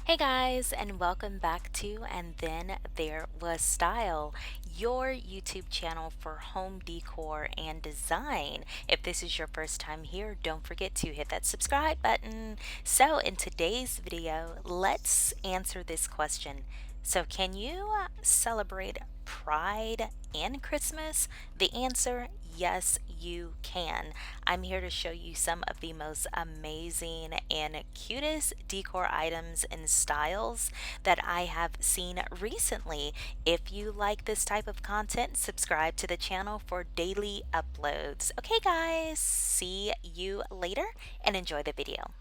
Hey guys, and welcome back to And Then There Was Style, your YouTube channel for home decor and design. If this is your first time here, don't forget to hit that subscribe button. So, in today's video, let's answer this question. So, can you celebrate Pride and Christmas? The answer, yes, you can. I'm here to show you some of the most amazing and cutest decor items and styles that I have seen recently. If you like this type of content, subscribe to the channel for daily uploads. Okay, guys, see you later and enjoy the video.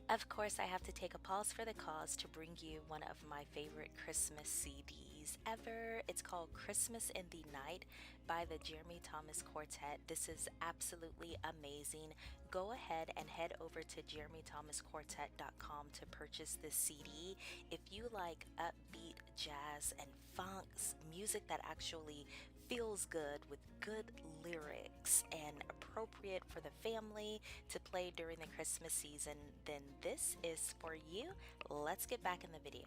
Of course, I have to take a pause for the cause to bring you one of my favorite Christmas CDs ever. It's called Christmas in the Night by the Jeremy Thomas Quartet. This is absolutely amazing. Go ahead and head over to jeremythomasquartet.com to purchase this CD. If you like upbeat jazz and funks, music that actually feels good with good lyrics and appropriate for the family to play during the Christmas season, then this is for you. Let's get back in the video.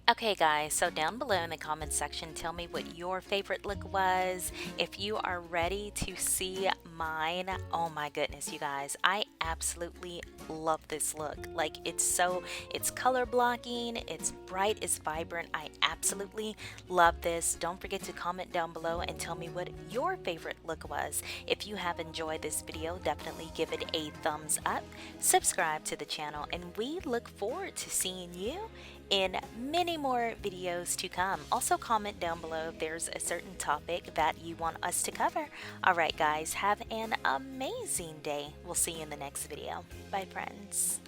Okay, guys, so down below in the comments section, tell me what your favorite look was. If you are ready to see mine, oh my goodness, you guys, I absolutely love this look. Like, it's color blocking, it's bright, it's vibrant. I absolutely love this. Don't forget to comment down below and tell me what your favorite look was. If you have enjoyed this video, definitely give it a thumbs up, subscribe to the channel, and we look forward to seeing you in many more videos to come. Also, comment down below if there's a certain topic that you want us to cover. Alright guys, have an amazing day. We'll see you in the next video. Bye friends.